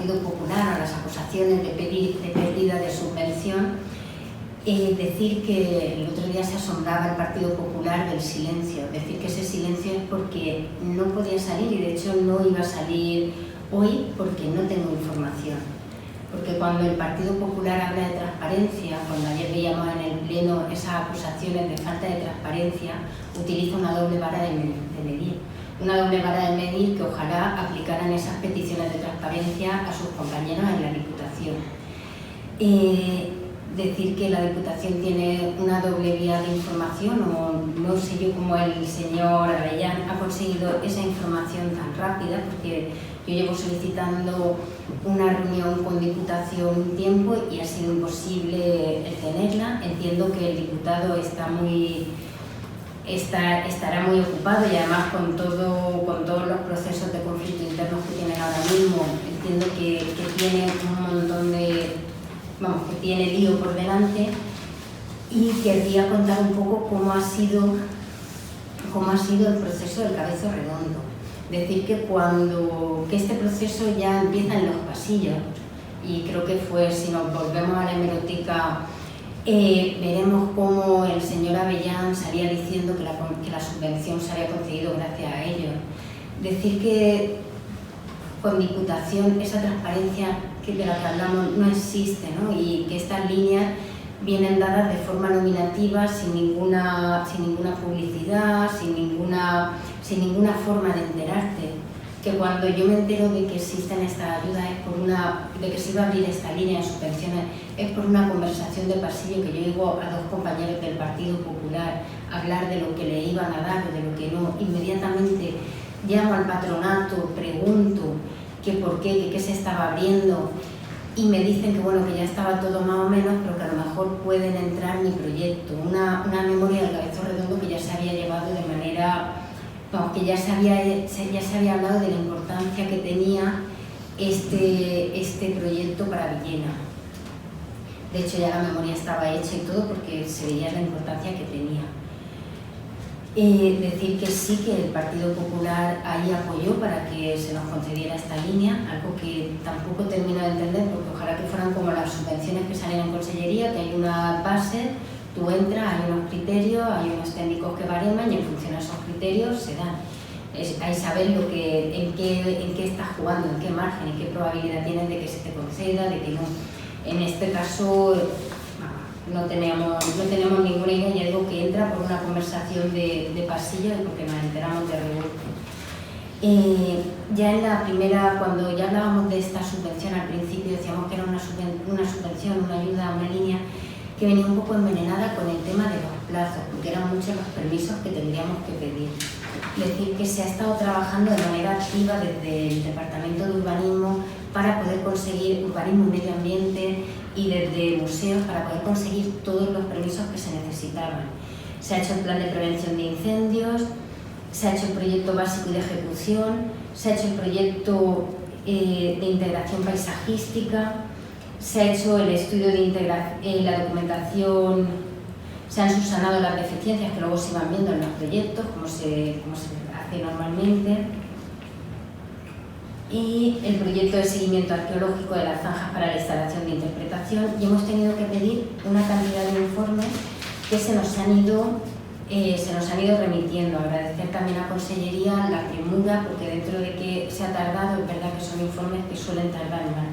Partido Popular a las acusaciones de pérdida de subvención, decir que el otro día se asombraba el Partido Popular del silencio, decir que ese silencio es porque no podía salir y de hecho no iba a salir hoy porque no tengo información. Porque cuando el Partido Popular habla de transparencia, cuando ayer veíamos en el Pleno esas acusaciones de falta de transparencia, utiliza una doble vara de medir. Una doble vara de medir que ojalá aplicaran esas peticiones de transparencia a sus compañeros en la Diputación. Decir que la Diputación tiene una doble vía de información, o no sé yo cómo el señor Avellán ha conseguido esa información tan rápida, porque yo llevo solicitando una reunión con Diputación un tiempo y ha sido imposible tenerla. Entiendo que el diputado estará muy ocupado y además con todos los procesos de conflicto internos que tienen ahora mismo, entiendo que tiene un montón que tiene lío por delante, y querría contar un poco cómo ha sido el proceso del Cabezo Redondo. Decir que este proceso ya empieza en los pasillos, y creo que si nos volvemos a la hemeroteca, veremos cómo el señor Avellán salía diciendo que la subvención se había concedido gracias a ellos. Decir que con Diputación esa transparencia de la que hablamos no existe, ¿no? Y que estas líneas vienen dadas de forma nominativa, sin ninguna publicidad, sin ninguna forma de enterarte. Que cuando yo me entero de que existen estas ayudas, de que se iba a abrir esta línea de subvenciones, es por una conversación de pasillo que yo oigo a dos compañeros del Partido Popular hablar de lo que le iban a dar o de lo que no. Inmediatamente llamo al patronato, pregunto que por qué, que se estaba abriendo, y me dicen que ya estaba todo más o menos, pero que a lo mejor pueden entrar mi proyecto, una memoria del Cabezo Redondo que ya se había llevado de manera, que ya se había hablado de la importancia que tenía este proyecto para Villena. De hecho ya la memoria estaba hecha y todo, porque se veía la importancia que tenía. Decir que sí, que el Partido Popular ahí apoyó para que se nos concediera esta línea, algo que tampoco termino de entender, porque ojalá que fueran como las subvenciones que salen en Consellería, que hay una base, tú entras, hay unos criterios, hay unos técnicos que bareman y en función a esos criterios se dan. Hay saber en qué estás jugando, en qué margen, en qué probabilidad tienes de que se te conceda, de que no. En este caso no tenemos ninguna idea, ya digo que entra por una conversación de pasillo y porque nos enteramos de rebote. Ya en la primera, cuando ya hablábamos de esta subvención al principio, decíamos que era una subvención, una ayuda, una línea que venía un poco envenenada con el tema de los plazos, porque eran muchos los permisos que tendríamos que pedir. Es decir, que se ha estado trabajando de manera activa desde el Departamento de Urbanismo para poder conseguir urbanismo y medio ambiente, y desde museos para poder conseguir todos los permisos que se necesitaban. Se ha hecho el plan de prevención de incendios, se ha hecho el proyecto básico y de ejecución, se ha hecho el proyecto de integración paisajística, se ha hecho el estudio de la documentación, se han subsanado las deficiencias que luego se iban viendo en los proyectos, como se hace normalmente, y el proyecto de seguimiento arqueológico de las zanjas para la instalación de interpretación, y hemos tenido que pedir una cantidad de informes que se nos han ido remitiendo. Agradecer también a Consellería la premura, porque dentro de que se ha tardado, es verdad que son informes que suelen tardar más.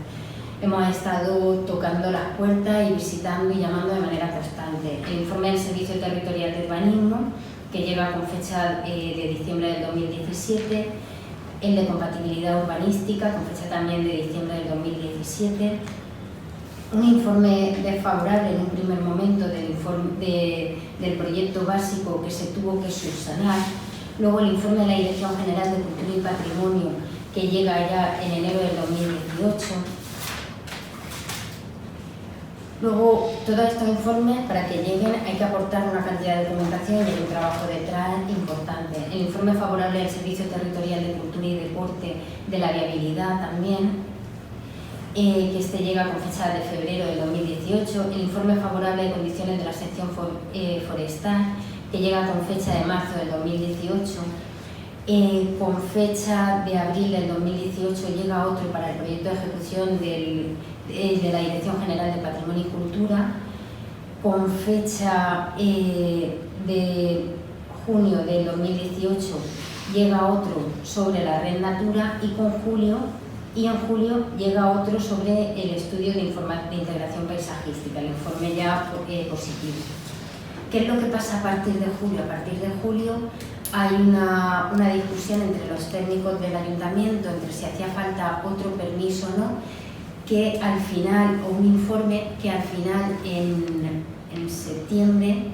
Hemos estado tocando las puertas y visitando y llamando de manera constante. El informe del Servicio Territorial de Urbanismo, que llega con fecha de diciembre del 2017, el de compatibilidad urbanística, con fecha también de diciembre del 2017, un informe desfavorable en un primer momento del proyecto básico que se tuvo que subsanar, luego el informe de la Dirección General de Cultura y Patrimonio, que llega ya en enero del 2018. Luego, todos estos informes, para que lleguen, hay que aportar una cantidad de documentación y hay un trabajo detrás importante. El informe favorable del Servicio Territorial de Cultura y Deporte, de la viabilidad también, que llega con fecha de febrero del 2018. El informe favorable de condiciones de la sección forestal, que llega con fecha de marzo del 2018. Con fecha de abril del 2018 llega otro para el proyecto de ejecución de la Dirección General de Patrimonio y Cultura. Con fecha de junio del 2018 llega otro sobre la Red Natura y en julio llega otro sobre el estudio de integración paisajística, el informe ya positivo. ¿Qué es lo que pasa a partir de julio? A partir de julio hay una discusión entre los técnicos del ayuntamiento entre si hacía falta otro permiso o no, que al final, o un informe que al final en septiembre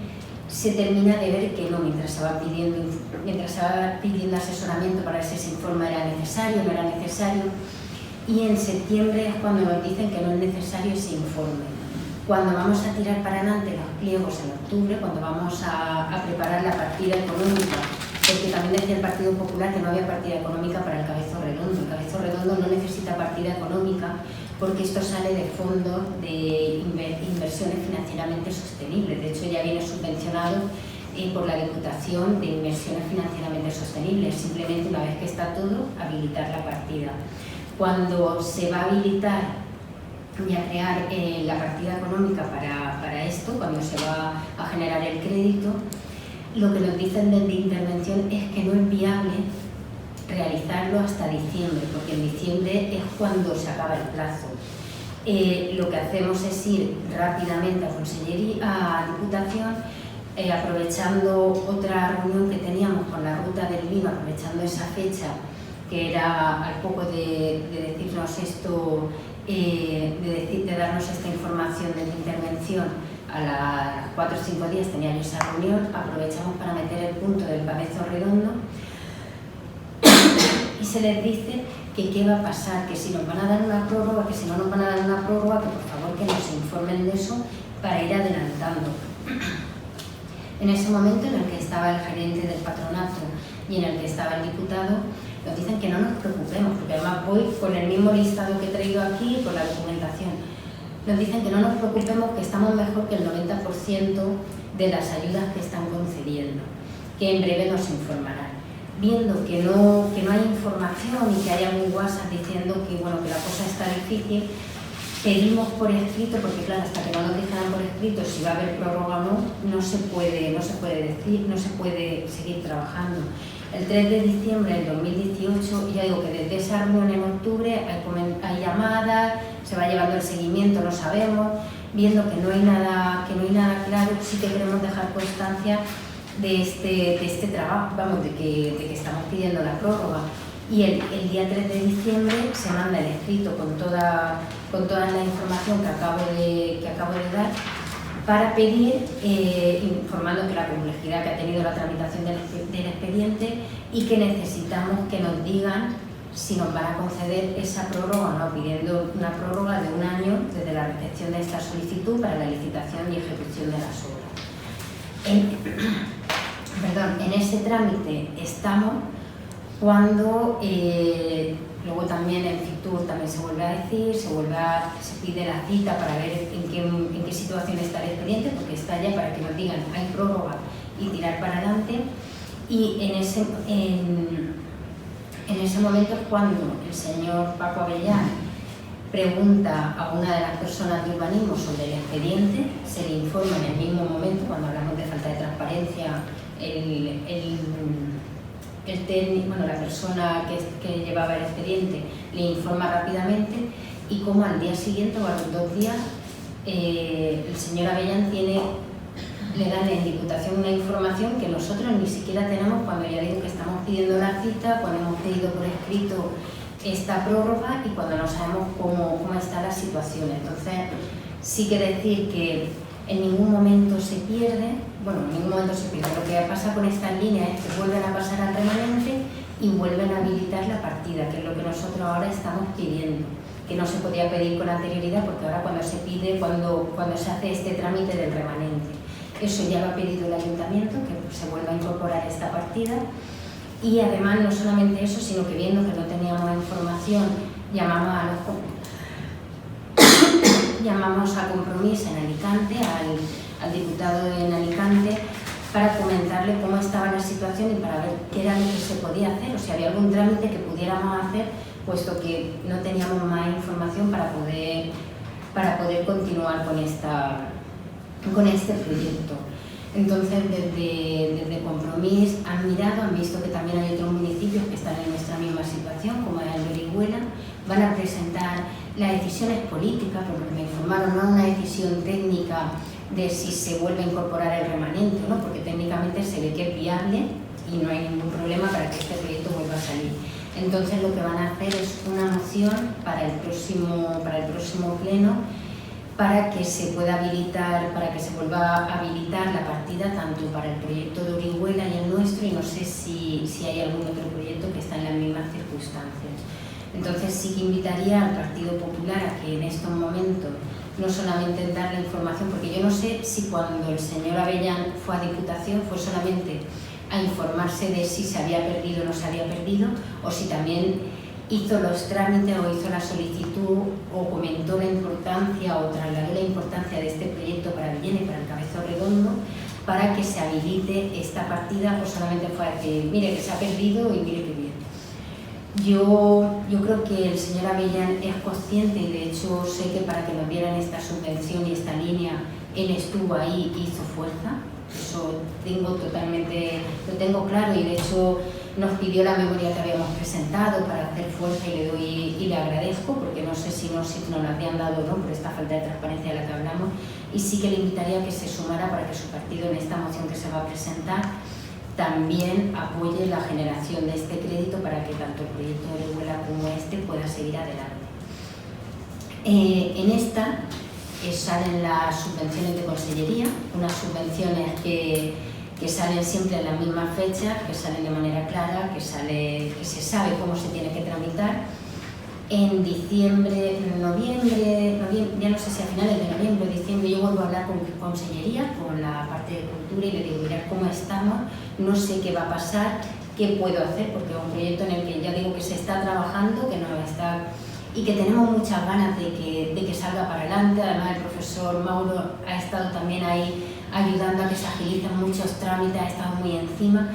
se termina de ver que no, mientras se va pidiendo asesoramiento para ver si ese informe era necesario, no era necesario, y en septiembre es cuando nos dicen que no es necesario ese informe. Cuando vamos a tirar para adelante los pliegos en octubre, cuando vamos a preparar la partida económica, porque también decía el Partido Popular que no había partida económica para el Cabezo Redondo. El Cabezo Redondo no necesita partida económica porque esto sale de fondos de inversiones financieramente sostenibles. De hecho, ya viene subvencionado por la Diputación de Inversiones Financieramente Sostenibles. Simplemente, una vez que está todo, habilitar la partida. Cuando se va a habilitar y a crear la partida económica para esto, cuando se va a generar el crédito, lo que nos dicen desde intervención es que no es viable realizarlo hasta diciembre, porque en diciembre es cuando se acaba el plazo. Lo que hacemos es ir rápidamente a Consellería, a Diputación, aprovechando otra reunión que teníamos con la Ruta del Vino, aprovechando esa fecha que era al poco de decirnos esto, de darnos esta información de intervención. A las 4 o 5 días tenía yo esa reunión, aprovechamos para meter el punto del Cabezo Redondo y se les dice que qué va a pasar, que si nos van a dar una prórroga, que si no nos van a dar una prórroga, que por favor que nos informen de eso para ir adelantando. En ese momento en el que estaba el gerente del patronato y en el que estaba el diputado, nos dicen que no nos preocupemos, porque además voy con el mismo listado que he traído aquí, con la documentación. Nos dicen que no nos preocupemos, que estamos mejor que el 90% de las ayudas que están concediendo, que en breve nos informarán. Viendo que no hay información y que hay algún WhatsApp diciendo que, bueno, que la cosa está difícil, pedimos por escrito, porque claro, hasta que no nos dijeran por escrito si va a haber prórroga o no, no se puede decir, no se puede seguir trabajando. El 3 de diciembre del 2018, ya digo que desde esa reunión en octubre hay llamadas, se va llevando el seguimiento, no sabemos, viendo que no hay nada claro, sí que queremos dejar constancia de este trabajo, vamos, de que estamos pidiendo la prórroga. Y el día 3 de diciembre se manda el escrito con toda la información que acabo de dar, para pedir, informando que la complejidad que ha tenido la tramitación del expediente y que necesitamos que nos digan si nos van a conceder esa prórroga o no, pidiendo una prórroga de 1 año desde la recepción de esta solicitud para la licitación y ejecución de las obras. En ese trámite estamos cuando luego también en Fitur también se vuelve a decir, se pide la cita para ver en qué situación está el expediente, porque está ya para que nos digan hay prórroga y tirar para adelante. Y en ese momento es cuando el señor Paco Avellán pregunta a una de las personas de urbanismo sobre el expediente, se le informa en el mismo momento, cuando hablamos de falta de transparencia, el técnico, bueno, la persona que llevaba el expediente le informa rápidamente, y como al día siguiente o a los 2 días el señor Avellán le dan en Diputación una información que nosotros ni siquiera tenemos, cuando ya digo que estamos pidiendo la cita, cuando hemos pedido por escrito esta prórroga y cuando no sabemos cómo está la situación. Entonces sí que decir que en ningún momento se pierde, lo que pasa con estas líneas es que vuelven a pasar al remanente y vuelven a habilitar la partida, que es lo que nosotros ahora estamos pidiendo, que no se podía pedir con anterioridad, porque ahora cuando se pide, cuando se hace este trámite del remanente, eso ya lo ha pedido el ayuntamiento, que se vuelva a incorporar esta partida. Y además no solamente eso, sino que viendo que no teníamos información, llamamos a Compromís en Alicante, al diputado en Alicante, para comentarle cómo estaba la situación y para ver qué era lo que se podía hacer, o si había algún trámite que pudiéramos hacer, puesto que no teníamos más información para poder continuar con este proyecto. Entonces, desde Compromís han mirado, han visto que también hay otros municipios que están en nuestra misma situación, como es el de Orihuela, van a presentar las decisiones políticas, porque me informaron, no una decisión técnica de si se vuelve a incorporar el remanente, ¿no? Porque técnicamente se ve que es viable y no hay ningún problema para que este proyecto vuelva a salir. Entonces lo que van a hacer es una moción para el próximo pleno para que se pueda habilitar, para que se vuelva a habilitar la partida tanto para el proyecto de Orihuela y el nuestro, y no sé si hay algún otro proyecto que está en las mismas circunstancias. Entonces sí que invitaría al Partido Popular a que en estos momentos no solamente dar la información, porque yo no sé si cuando el señor Avellán fue a Diputación fue solamente a informarse de si se había perdido o no se había perdido, o si también hizo los trámites o hizo la solicitud o comentó la importancia o trasladó la importancia de este proyecto para Villena y para el Cabezo Redondo para que se habilite esta partida, o solamente fue a decir, mire que se ha perdido y mire que bien. Yo creo que el señor Avellán es consciente, y de hecho sé que para que nos dieran esta subvención y esta línea, él estuvo ahí y hizo fuerza. Eso lo tengo claro, y de hecho nos pidió la memoria que habíamos presentado para hacer fuerza y le agradezco, porque no sé si nos la habían dado o no por esta falta de transparencia de la que hablamos, y sí que le invitaría a que se sumara para que su partido en esta moción que se va a presentar también apoye la generación de este crédito para que tanto el proyecto de Orihuela como este pueda seguir adelante. En esta salen las subvenciones de consellería, unas subvenciones que salen siempre en la misma fecha, que salen de manera clara, que se sabe cómo se tiene que tramitar. En diciembre, noviembre, ya no sé si a finales de noviembre o diciembre, yo vuelvo a hablar con consellería, con la parte de cultura, y le digo, mirad cómo estamos, no sé qué va a pasar, qué puedo hacer, porque es un proyecto en el que ya digo que se está trabajando, que no está, y que tenemos muchas ganas de que salga para adelante. Además, el profesor Mauro ha estado también ahí ayudando a que se agilicen muchos trámites, ha estado muy encima.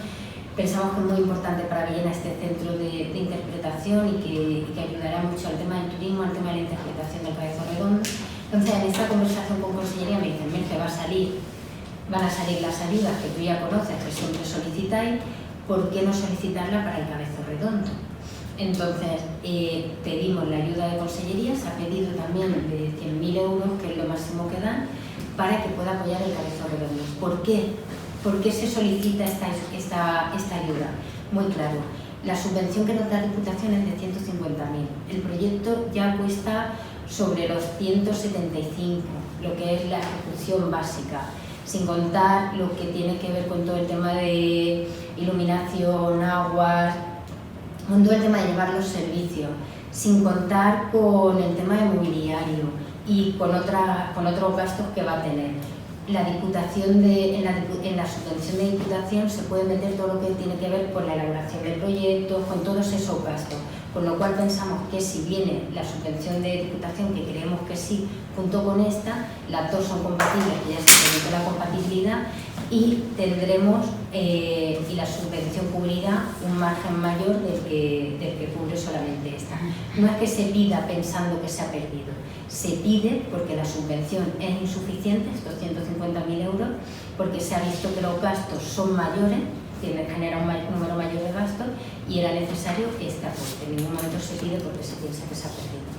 Pensamos que es muy importante para Villena este centro de interpretación y que ayudará mucho al tema del turismo, al tema de la interpretación del Cabezo Redondo. Entonces, en esta conversación con consellería me dicen, que van a salir las ayudas que tú ya conoces, que siempre solicitáis, ¿por qué no solicitarla para el Cabezo Redondo? Entonces, pedimos la ayuda de consellería, se ha pedido también de 100.000 euros, que es lo máximo que dan, para que pueda apoyar el Cabezo Redondo. ¿Por qué? ¿Por qué se solicita esta ayuda? Muy claro, la subvención que nos da Diputación es de 150.000. El proyecto ya cuesta sobre los 175, lo que es la ejecución básica, sin contar lo que tiene que ver con todo el tema de iluminación, aguas, con todo el tema de llevar los servicios, sin contar con el tema de mobiliario y con otros gastos que va a tener. En la subvención de Diputación se puede meter todo lo que tiene que ver con la elaboración del proyecto, con todos esos gastos, con lo cual pensamos que si viene la subvención de Diputación, que creemos que sí, junto con esta, las dos son compatibles, que ya se permite la compatibilidad, y tendremos, y la subvención cubrirá un margen mayor del que cubre solamente esta. No es que se pida pensando que se ha perdido, se pide porque la subvención es insuficiente, estos 150.000 euros, porque se ha visto que los gastos son mayores, genera un número mayor de gastos, y era necesario este aporte. En ningún momento se pide porque se piensa que se ha perdido.